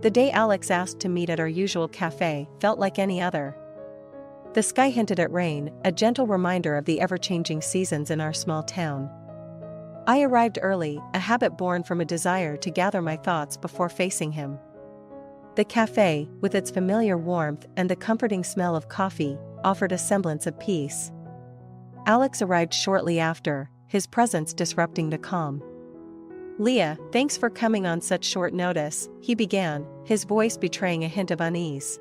The day Alex asked to meet at our usual cafe felt like any other. The sky hinted at rain, a gentle reminder of the ever-changing seasons in our small town. I arrived early, a habit born from a desire to gather my thoughts before facing him. The cafe, with its familiar warmth and the comforting smell of coffee, offered a semblance of peace. Alex arrived shortly after, his presence disrupting the calm. "Leah, thanks for coming on such short notice," he began, his voice betraying a hint of unease.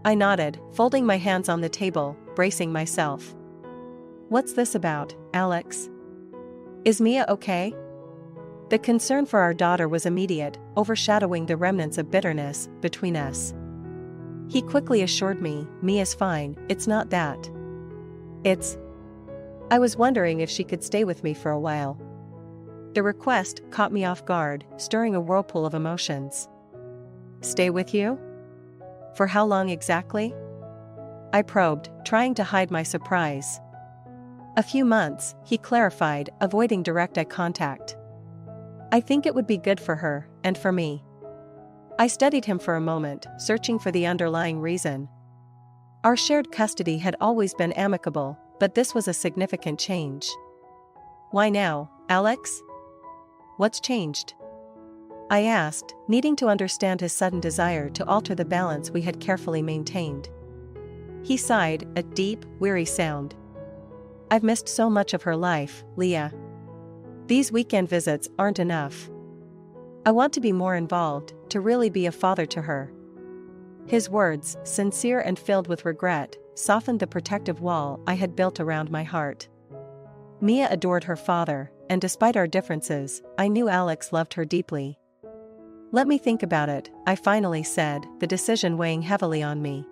I nodded, folding my hands on the table, bracing myself. "What's this about, Alex? Is Mia okay?" The concern for our daughter was immediate, overshadowing the remnants of bitterness between us. He quickly assured me, "Mia's fine, it's not that. It's..." I was wondering if she could stay with me for a while. The request caught me off guard, stirring a whirlpool of emotions. "Stay with you? For how long exactly?" I probed, trying to hide my surprise. "A few months," he clarified, avoiding direct eye contact. "I think it would be good for her, and for me." I studied him for a moment, searching for the underlying reason. Our shared custody had always been amicable, but this was a significant change. "Why now, Alex? What's changed?" I asked, needing to understand his sudden desire to alter the balance we had carefully maintained. He sighed, a deep, weary sound. "I've missed so much of her life, Leah. These weekend visits aren't enough. I want to be more involved, to really be a father to her." His words, sincere and filled with regret, softened the protective wall I had built around my heart. Mia adored her father, and despite our differences, I knew Alex loved her deeply. "Let me think about it," I finally said, the decision weighing heavily on me.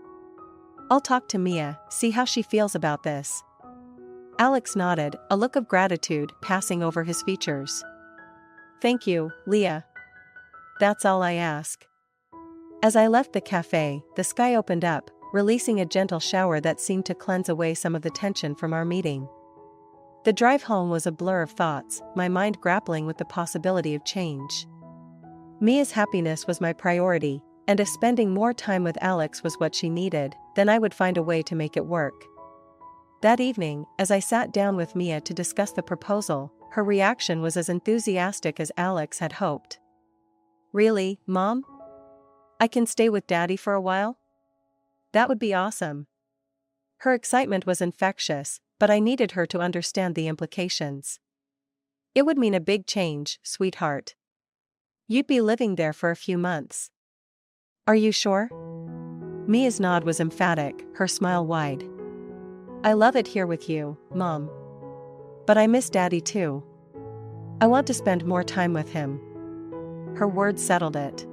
"I'll talk to Mia, see how she feels about this." Alex nodded, a look of gratitude passing over his features. "Thank you, Leah. That's all I ask." As I left the cafe, the sky opened up, releasing a gentle shower that seemed to cleanse away some of the tension from our meeting. The drive home was a blur of thoughts, my mind grappling with the possibility of change. Mia's happiness was my priority, and if spending more time with Alex was what she needed, then I would find a way to make it work. That evening, as I sat down with Mia to discuss the proposal, her reaction was as enthusiastic as Alex had hoped. "Really, Mom? I can stay with Daddy for a while? That would be awesome." Her excitement was infectious, but I needed her to understand the implications. "It would mean a big change, sweetheart. You'd be living there for a few months." "Are you sure?" Mia's nod was emphatic, her smile wide. "I love it here with you, Mom. But I miss Daddy too. I want to spend more time with him." Her words settled it.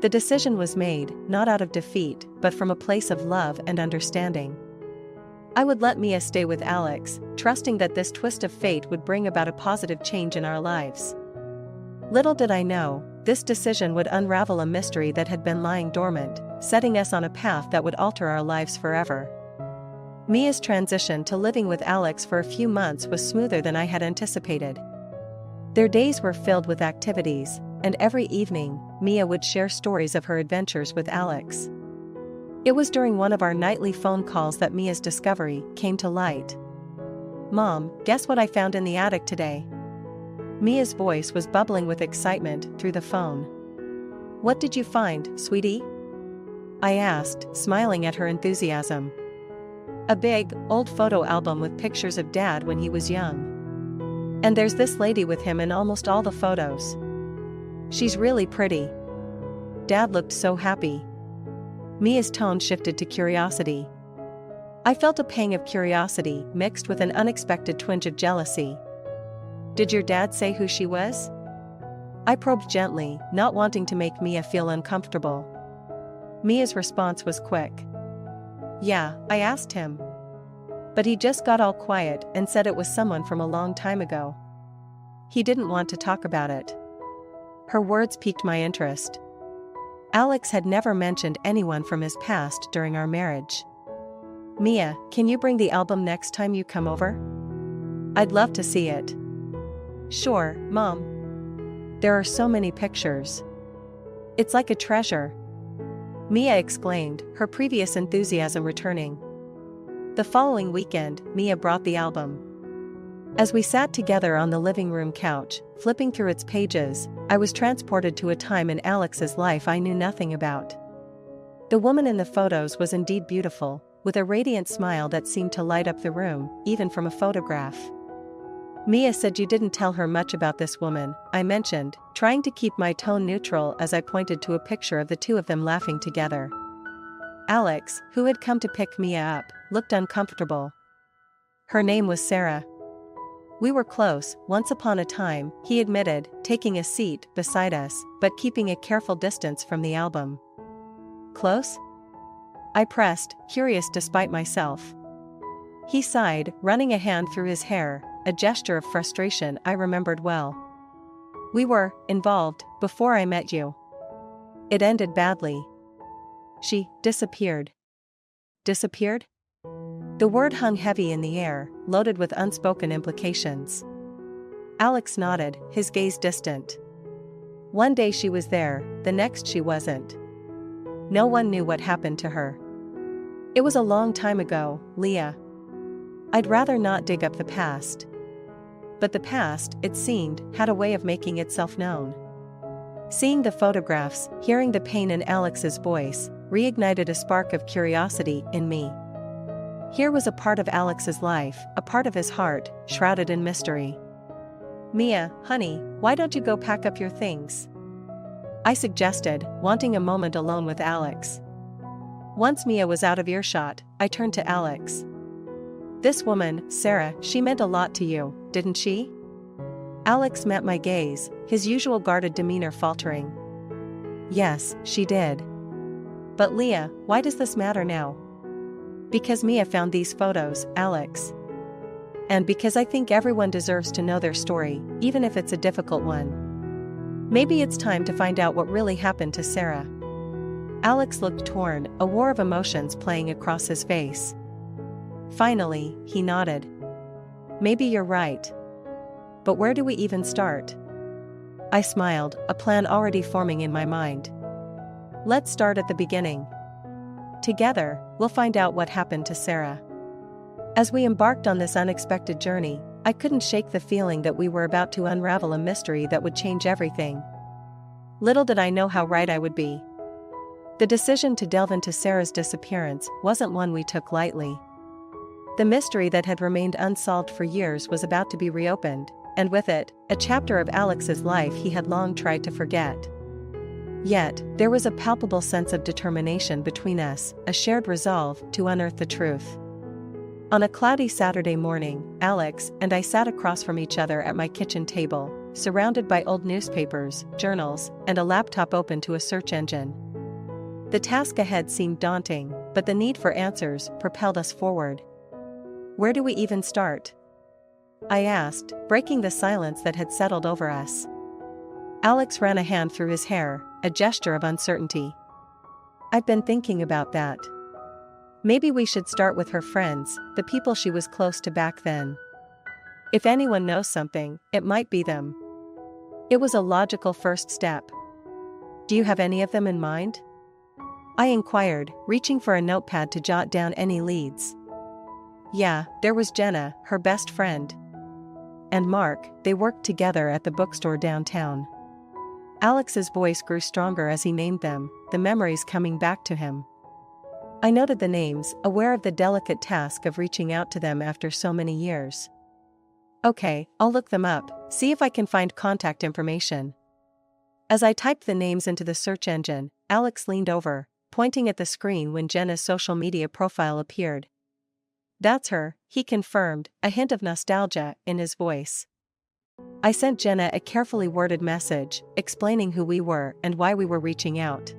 The decision was made, not out of defeat, but from a place of love and understanding. I would let Mia stay with Alex, trusting that this twist of fate would bring about a positive change in our lives. Little did I know, this decision would unravel a mystery that had been lying dormant, setting us on a path that would alter our lives forever. Mia's transition to living with Alex for a few months was smoother than I had anticipated. Their days were filled with activities, and every evening, Mia would share stories of her adventures with Alex. It was during one of our nightly phone calls that Mia's discovery came to light. "Mom, guess what I found in the attic today?" Mia's voice was bubbling with excitement through the phone. "What did you find, sweetie?" I asked, smiling at her enthusiasm. "A big, old photo album with pictures of Dad when he was young. And there's this lady with him in almost all the photos. She's really pretty. Dad looked so happy." Mia's tone shifted to curiosity. I felt a pang of curiosity mixed with an unexpected twinge of jealousy. "Did your dad say who she was?" I probed gently, not wanting to make Mia feel uncomfortable. Mia's response was quick. "Yeah, I asked him. But he just got all quiet and said it was someone from a long time ago. He didn't want to talk about it." Her words piqued my interest. Alex had never mentioned anyone from his past during our marriage. "Mia, can you bring the album next time you come over? I'd love to see it." "Sure, Mom. There are so many pictures." It's like a treasure," Mia exclaimed, her previous enthusiasm returning. The following weekend, Mia brought the album. As we sat together on the living room couch, flipping through its pages, I was transported to a time in Alex's life I knew nothing about. The woman in the photos was indeed beautiful, with a radiant smile that seemed to light up the room, even from a photograph. "Mia said you didn't tell her much about this woman," I mentioned, trying to keep my tone neutral as I pointed to a picture of the two of them laughing together. Alex, who had come to pick Mia up, looked uncomfortable. "Her name was Sarah. We were close, once upon a time," he admitted, taking a seat beside us, but keeping a careful distance from the album. "Close?" I pressed, curious despite myself. He sighed, running a hand through his hair, a gesture of frustration I remembered well. "We were involved before I met you. It ended badly. She disappeared." Disappeared? The word hung heavy in the air, loaded with unspoken implications. Alex nodded, his gaze distant. "One day she was there, the next she wasn't. No one knew what happened to her. It was a long time ago, Leah. I'd rather not dig up the past. But the past, it seemed, had a way of making itself known." Seeing the photographs, hearing the pain in Alex's voice, reignited a spark of curiosity in me. Here was a part of Alex's life, a part of his heart, shrouded in mystery. "Mia, honey, why don't you go pack up your things?" I suggested, wanting a moment alone with Alex. Once Mia was out of earshot, I turned to Alex. "This woman, Sarah, she meant a lot to you, didn't she?" Alex met my gaze, his usual guarded demeanor faltering. "Yes, she did. But Leah, why does this matter now?" "Because Mia found these photos, Alex. And because I think everyone deserves to know their story, even if it's a difficult one. Maybe it's time to find out what really happened to Sarah." Alex looked torn, a war of emotions playing across his face. Finally, he nodded. "Maybe you're right. But where do we even start?" I smiled, a plan already forming in my mind. "Let's start at the beginning. Together, we'll find out what happened to Sarah." As we embarked on this unexpected journey, I couldn't shake the feeling that we were about to unravel a mystery that would change everything. Little did I know how right I would be. The decision to delve into Sarah's disappearance wasn't one we took lightly. The mystery that had remained unsolved for years was about to be reopened, and with it, a chapter of Alex's life he had long tried to forget. Yet, there was a palpable sense of determination between us, a shared resolve to unearth the truth. On a cloudy Saturday morning, Alex and I sat across from each other at my kitchen table, surrounded by old newspapers, journals, and a laptop open to a search engine. The task ahead seemed daunting, but the need for answers propelled us forward. "Where do we even start?" I asked, breaking the silence that had settled over us. Alex ran a hand through his hair, a gesture of uncertainty. "I've been thinking about that. Maybe we should start with her friends, the people she was close to back then. If anyone knows something, it might be them." It was a logical first step. "Do you have any of them in mind?" I inquired, reaching for a notepad to jot down any leads. "Yeah, there was Jenna, her best friend. And Mark, they worked together at the bookstore downtown." Alex's voice grew stronger as he named them, the memories coming back to him. I noted the names, aware of the delicate task of reaching out to them after so many years. "Okay, I'll look them up, see if I can find contact information." As I typed the names into the search engine, Alex leaned over, pointing at the screen when Jenna's social media profile appeared. "That's her," he confirmed, a hint of nostalgia in his voice. I sent Jenna a carefully worded message, explaining who we were and why we were reaching out.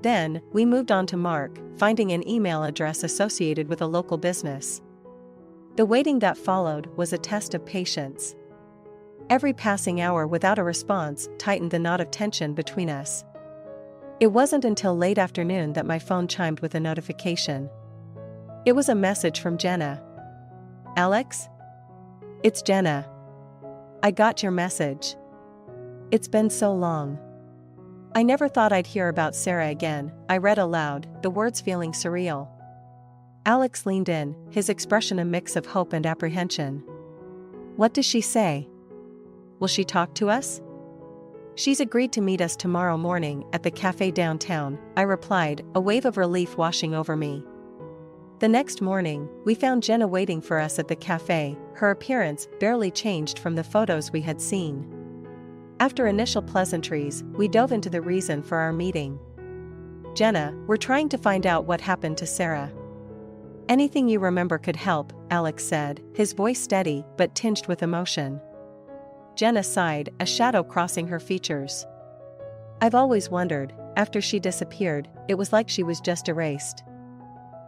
Then, we moved on to Mark, finding an email address associated with a local business. The waiting that followed was a test of patience. Every passing hour without a response tightened the knot of tension between us. It wasn't until late afternoon that my phone chimed with a notification. It was a message from Jenna. "Alex? It's Jenna. I got your message. It's been so long." I never thought I'd hear about Sarah again, I read aloud, the words feeling surreal. Alex leaned in, his expression a mix of hope and apprehension. What does she say? Will she talk to us? She's agreed to meet us tomorrow morning at the cafe downtown, I replied, a wave of relief washing over me. The next morning, we found Jenna waiting for us at the cafe, her appearance barely changed from the photos we had seen. After initial pleasantries, we dove into the reason for our meeting. Jenna, we're trying to find out what happened to Sarah. Anything you remember could help, Alex said, his voice steady but tinged with emotion. Jenna sighed, a shadow crossing her features. I've always wondered, after she disappeared, it was like she was just erased.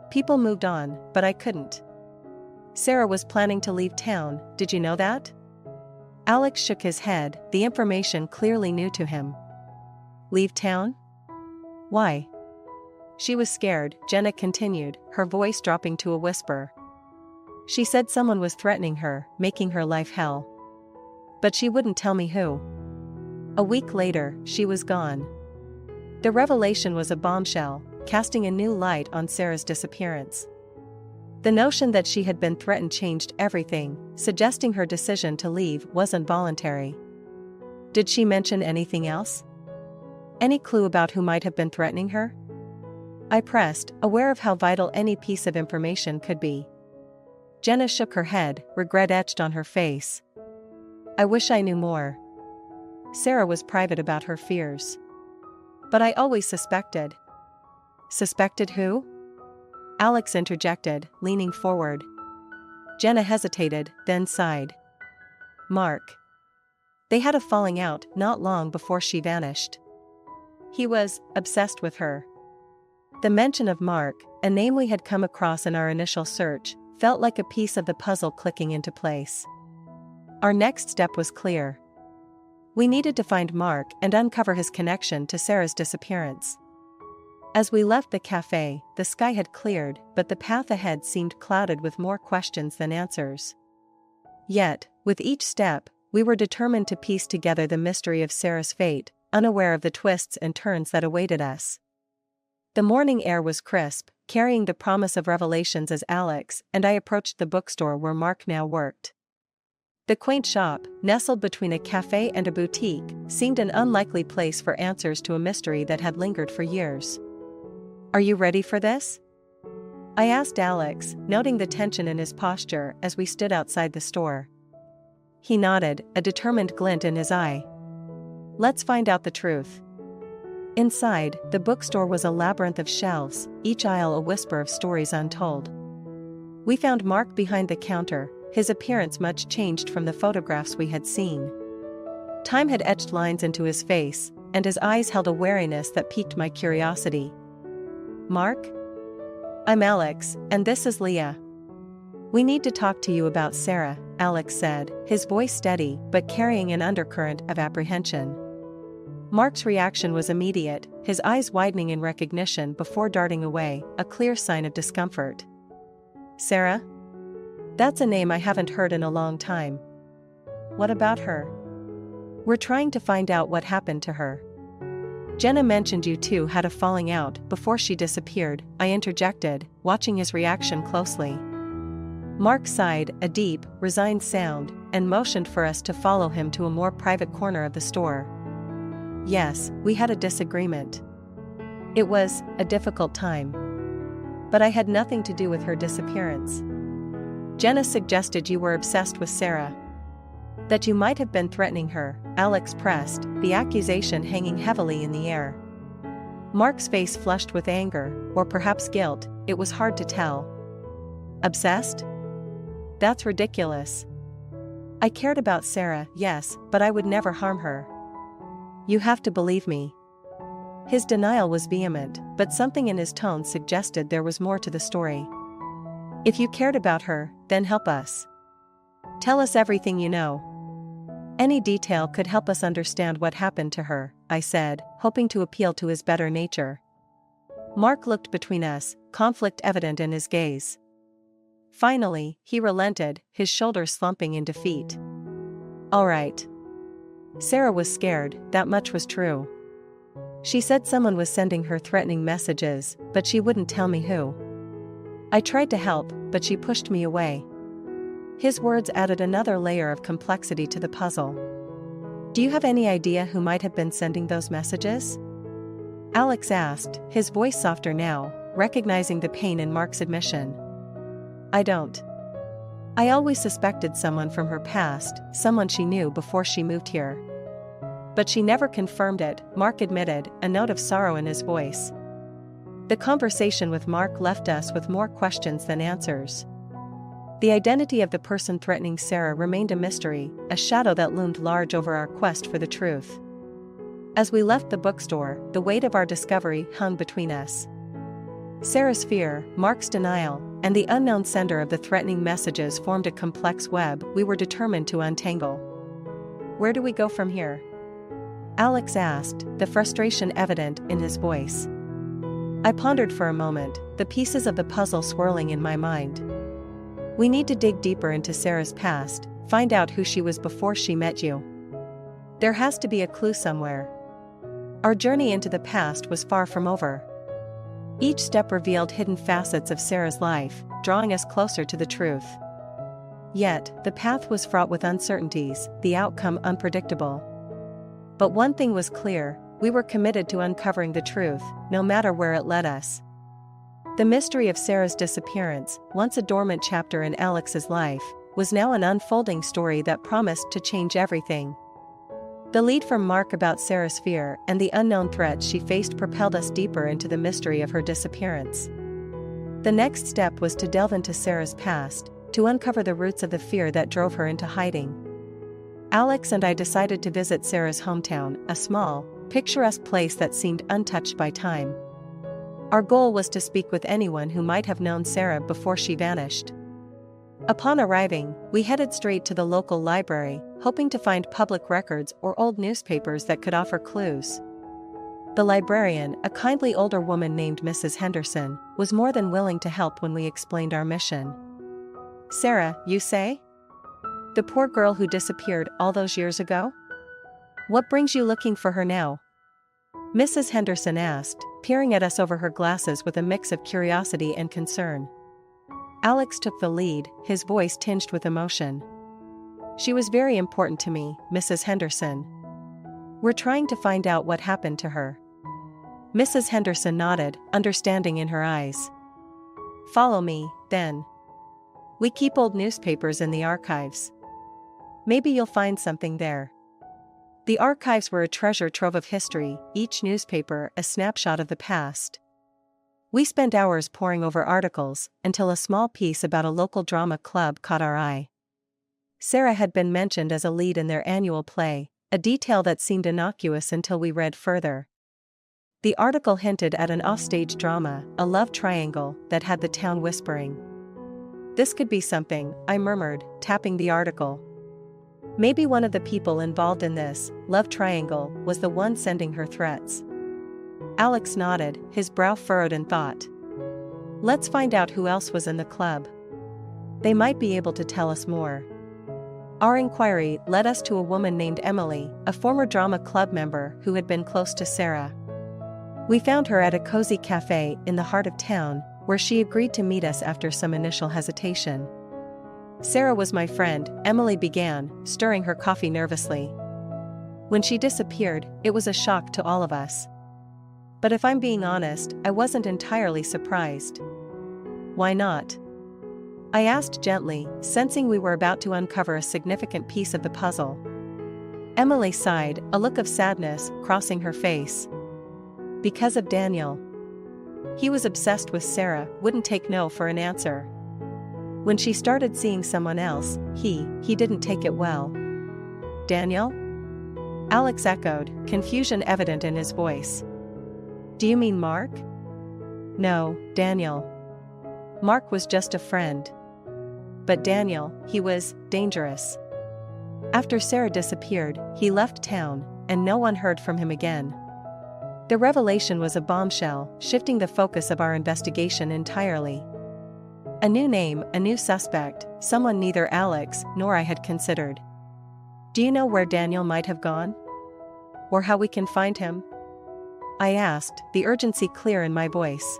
People moved on, but I couldn't. Sarah was planning to leave town, did you know that? Alex shook his head, the information clearly new to him. Leave town? Why? She was scared, Jenna continued, her voice dropping to a whisper. She said someone was threatening her, making her life hell. But she wouldn't tell me who. A week later, she was gone. The revelation was a bombshell, casting a new light on Sarah's disappearance. The notion that she had been threatened changed everything, suggesting her decision to leave wasn't voluntary. Did she mention anything else? Any clue about who might have been threatening her? I pressed, aware of how vital any piece of information could be. Jenna shook her head, regret etched on her face. I wish I knew more. Sarah was private about her fears. But I always suspected. Suspected who? Alex interjected, leaning forward. Jenna hesitated, then sighed. Mark. They had a falling out not long before she vanished. He was obsessed with her. The mention of Mark, a name we had come across in our initial search, felt like a piece of the puzzle clicking into place. Our next step was clear. We needed to find Mark and uncover his connection to Sarah's disappearance. As we left the cafe, the sky had cleared, but the path ahead seemed clouded with more questions than answers. Yet, with each step, we were determined to piece together the mystery of Sarah's fate, unaware of the twists and turns that awaited us. The morning air was crisp, carrying the promise of revelations as Alex and I approached the bookstore where Mark now worked. The quaint shop, nestled between a cafe and a boutique, seemed an unlikely place for answers to a mystery that had lingered for years. Are you ready for this? I asked Alex, noting the tension in his posture as we stood outside the store. He nodded, a determined glint in his eye. Let's find out the truth. Inside, the bookstore was a labyrinth of shelves, each aisle a whisper of stories untold. We found Mark behind the counter, his appearance much changed from the photographs we had seen. Time had etched lines into his face, and his eyes held a wariness that piqued my curiosity. Mark? I'm Alex, and this is Leah. We need to talk to you about Sarah, Alex said, his voice steady but carrying an undercurrent of apprehension. Mark's reaction was immediate, his eyes widening in recognition before darting away, a clear sign of discomfort. Sarah? That's a name I haven't heard in a long time. What about her? We're trying to find out what happened to her. Jenna mentioned you two had a falling out before she disappeared, I interjected, watching his reaction closely. Mark sighed, a deep, resigned sound, and motioned for us to follow him to a more private corner of the store. Yes, we had a disagreement. It was a difficult time. But I had nothing to do with her disappearance. Jenna suggested you were obsessed with Sarah. That you might have been threatening her, Alex pressed, the accusation hanging heavily in the air. Mark's face flushed with anger, or perhaps guilt, it was hard to tell. Obsessed? That's ridiculous. I cared about Sarah, yes, but I would never harm her. You have to believe me. His denial was vehement, but something in his tone suggested there was more to the story. If you cared about her, then help us. Tell us everything you know. Any detail could help us understand what happened to her, I said, hoping to appeal to his better nature. Mark looked between us, conflict evident in his gaze. Finally, he relented, his shoulders slumping in defeat. All right. Sarah was scared, that much was true. She said someone was sending her threatening messages, but she wouldn't tell me who. I tried to help, but she pushed me away. His words added another layer of complexity to the puzzle. Do you have any idea who might have been sending those messages? Alex asked, his voice softer now, recognizing the pain in Mark's admission. I don't. I always suspected someone from her past, someone she knew before she moved here. But she never confirmed it, Mark admitted, a note of sorrow in his voice. The conversation with Mark left us with more questions than answers. The identity of the person threatening Sarah remained a mystery, a shadow that loomed large over our quest for the truth. As we left the bookstore, the weight of our discovery hung between us. Sarah's fear, Mark's denial, and the unknown sender of the threatening messages formed a complex web we were determined to untangle. Where do we go from here? Alex asked, the frustration evident in his voice. I pondered for a moment, the pieces of the puzzle swirling in my mind. We need to dig deeper into Sarah's past, find out who she was before she met you. There has to be a clue somewhere. Our journey into the past was far from over. Each step revealed hidden facets of Sarah's life, drawing us closer to the truth. Yet, the path was fraught with uncertainties, the outcome unpredictable. But one thing was clear, we were committed to uncovering the truth, no matter where it led us. The mystery of Sarah's disappearance, once a dormant chapter in Alex's life, was now an unfolding story that promised to change everything. The lead from Mark about Sarah's fear and the unknown threats she faced propelled us deeper into the mystery of her disappearance. The next step was to delve into Sarah's past, to uncover the roots of the fear that drove her into hiding. Alex and I decided to visit Sarah's hometown, a small, picturesque place that seemed untouched by time. Our goal was to speak with anyone who might have known Sarah before she vanished. Upon arriving, we headed straight to the local library, hoping to find public records or old newspapers that could offer clues. The librarian, a kindly older woman named Mrs. Henderson, was more than willing to help when we explained our mission. Sarah, you say? The poor girl who disappeared all those years ago? What brings you looking for her now? Mrs. Henderson asked, peering at us over her glasses with a mix of curiosity and concern. Alex took the lead, his voice tinged with emotion. She was very important to me, Mrs. Henderson. We're trying to find out what happened to her. Mrs. Henderson nodded, understanding in her eyes. Follow me, then. We keep old newspapers in the archives. Maybe you'll find something there. The archives were a treasure trove of history, each newspaper a snapshot of the past. We spent hours poring over articles, until a small piece about a local drama club caught our eye. Sarah had been mentioned as a lead in their annual play, a detail that seemed innocuous until we read further. The article hinted at an offstage drama, a love triangle, that had the town whispering. This could be something, I murmured, tapping the article. Maybe one of the people involved in this love triangle was the one sending her threats. Alex nodded, his brow furrowed in thought. Let's find out who else was in the club. They might be able to tell us more. Our inquiry led us to a woman named Emily, a former drama club member who had been close to Sarah. We found her at a cozy cafe in the heart of town, where she agreed to meet us after some initial hesitation. Sarah was my friend, Emily began, stirring her coffee nervously. When she disappeared, it was a shock to all of us. But if I'm being honest, I wasn't entirely surprised. Why not? I asked gently, sensing we were about to uncover a significant piece of the puzzle. Emily sighed, a look of sadness crossing her face. Because of Daniel. He was obsessed with Sarah, wouldn't take no for an answer. When she started seeing someone else, he didn't take it well. Daniel? Alex echoed, confusion evident in his voice. Do you mean Mark? No, Daniel. Mark was just a friend. But Daniel, he was dangerous. After Sarah disappeared, he left town, and no one heard from him again. The revelation was a bombshell, shifting the focus of our investigation entirely. A new name, a new suspect, someone neither Alex nor I had considered. Do you know where Daniel might have gone? Or how we can find him? I asked, the urgency clear in my voice.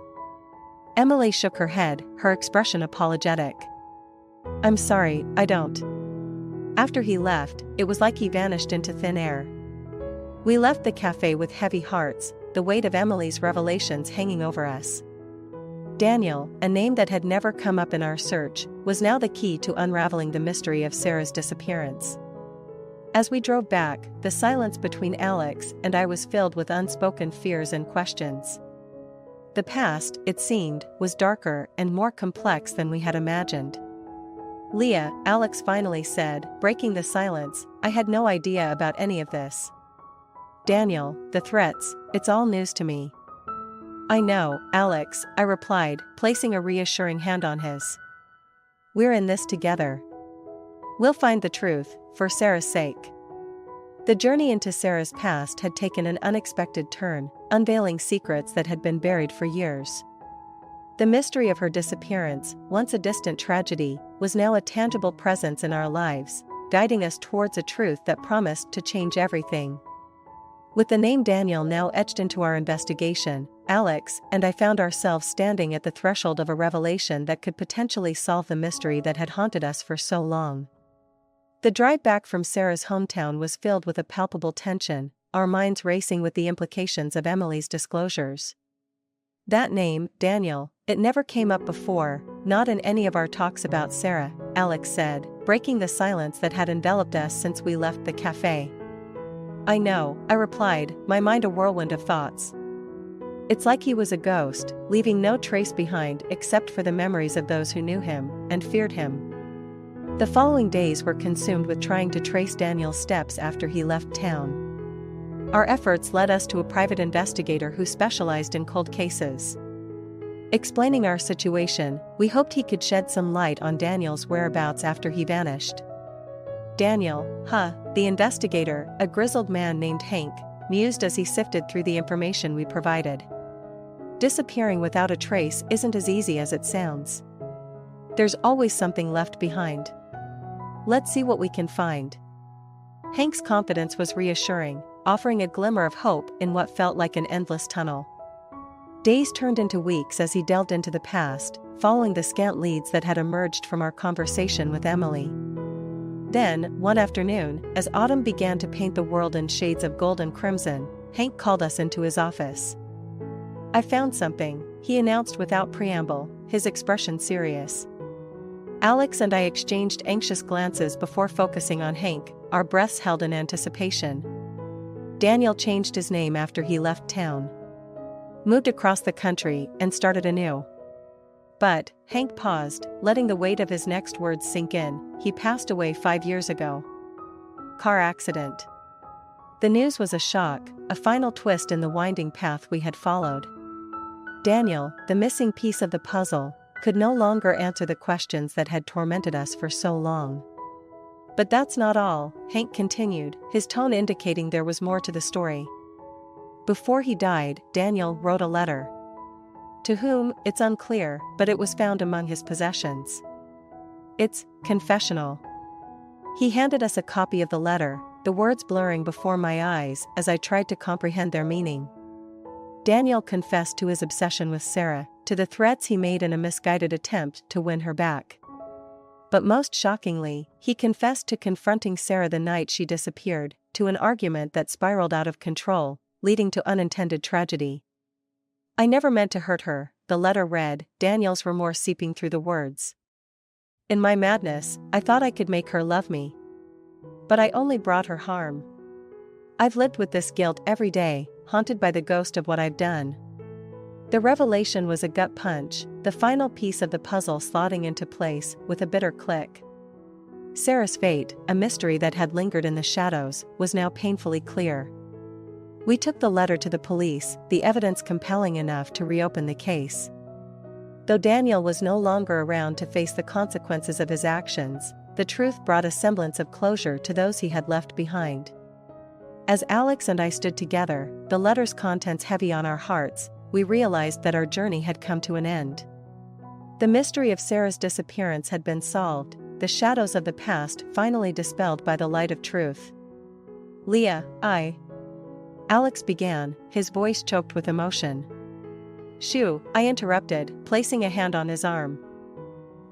Emily shook her head, her expression apologetic. I'm sorry, I don't. After he left, it was like he vanished into thin air. We left the cafe with heavy hearts, the weight of Emily's revelations hanging over us. Daniel, a name that had never come up in our search, was now the key to unraveling the mystery of Sarah's disappearance. As we drove back, the silence between Alex and I was filled with unspoken fears and questions. The past, it seemed, was darker and more complex than we had imagined. Leah, Alex finally said, breaking the silence, I had no idea about any of this. Daniel, the threats, it's all news to me. I know, Alex, I replied, placing a reassuring hand on his. We're in this together. We'll find the truth, for Sarah's sake. The journey into Sarah's past had taken an unexpected turn, unveiling secrets that had been buried for years. The mystery of her disappearance, once a distant tragedy, was now a tangible presence in our lives, guiding us towards a truth that promised to change everything. With the name Daniel now etched into our investigation, Alex and I found ourselves standing at the threshold of a revelation that could potentially solve the mystery that had haunted us for so long. The drive back from Sarah's hometown was filled with a palpable tension, our minds racing with the implications of Emily's disclosures. That name, Daniel, it never came up before, not in any of our talks about Sarah, Alex said, breaking the silence that had enveloped us since we left the cafe. I know, I replied, my mind a whirlwind of thoughts. It's like he was a ghost, leaving no trace behind except for the memories of those who knew him and feared him. The following days were consumed with trying to trace Daniel's steps after he left town. Our efforts led us to a private investigator who specialized in cold cases. Explaining our situation, we hoped he could shed some light on Daniel's whereabouts after he vanished. Daniel, the investigator, a grizzled man named Hank, mused as he sifted through the information we provided. Disappearing without a trace isn't as easy as it sounds. There's always something left behind. Let's see what we can find. Hank's confidence was reassuring, offering a glimmer of hope in what felt like an endless tunnel. Days turned into weeks as he delved into the past, following the scant leads that had emerged from our conversation with Emily. Then, one afternoon, as autumn began to paint the world in shades of gold and crimson, Hank called us into his office. I found something, he announced without preamble, his expression serious. Alex and I exchanged anxious glances before focusing on Hank, our breaths held in anticipation. Daniel changed his name after he left town. Moved across the country and started anew. But, Hank paused, letting the weight of his next words sink in. He passed away 5 years ago. Car accident. The news was a shock, a final twist in the winding path we had followed. Daniel, the missing piece of the puzzle, could no longer answer the questions that had tormented us for so long. But that's not all, Hank continued, his tone indicating there was more to the story. Before he died, Daniel wrote a letter. To whom, it's unclear, but it was found among his possessions. It's confessional. He handed us a copy of the letter, the words blurring before my eyes as I tried to comprehend their meaning. Daniel confessed to his obsession with Sarah, to the threats he made in a misguided attempt to win her back. But most shockingly, he confessed to confronting Sarah the night she disappeared, to an argument that spiraled out of control, leading to unintended tragedy. I never meant to hurt her, the letter read, Daniel's remorse seeping through the words. In my madness, I thought I could make her love me. But I only brought her harm. I've lived with this guilt every day, haunted by the ghost of what I've done. The revelation was a gut punch, the final piece of the puzzle slotting into place with a bitter click. Sarah's fate, a mystery that had lingered in the shadows, was now painfully clear. We took the letter to the police, the evidence compelling enough to reopen the case. Though Daniel was no longer around to face the consequences of his actions, the truth brought a semblance of closure to those he had left behind. As Alex and I stood together, the letter's contents heavy on our hearts, we realized that our journey had come to an end. The mystery of Sarah's disappearance had been solved, the shadows of the past finally dispelled by the light of truth. Leah, Alex began, his voice choked with emotion. Shoo, I interrupted, placing a hand on his arm.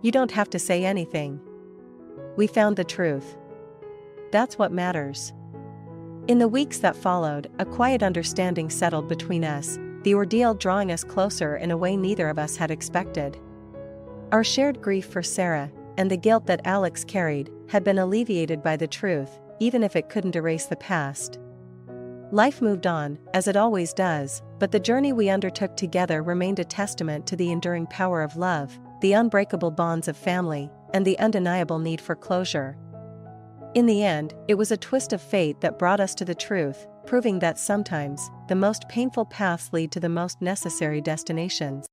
You don't have to say anything. We found the truth. That's what matters. In the weeks that followed, a quiet understanding settled between us, the ordeal drawing us closer in a way neither of us had expected. Our shared grief for Sarah, and the guilt that Alex carried, had been alleviated by the truth, even if it couldn't erase the past. Life moved on, as it always does, but the journey we undertook together remained a testament to the enduring power of love, the unbreakable bonds of family, and the undeniable need for closure. In the end, it was a twist of fate that brought us to the truth, proving that sometimes, the most painful paths lead to the most necessary destinations.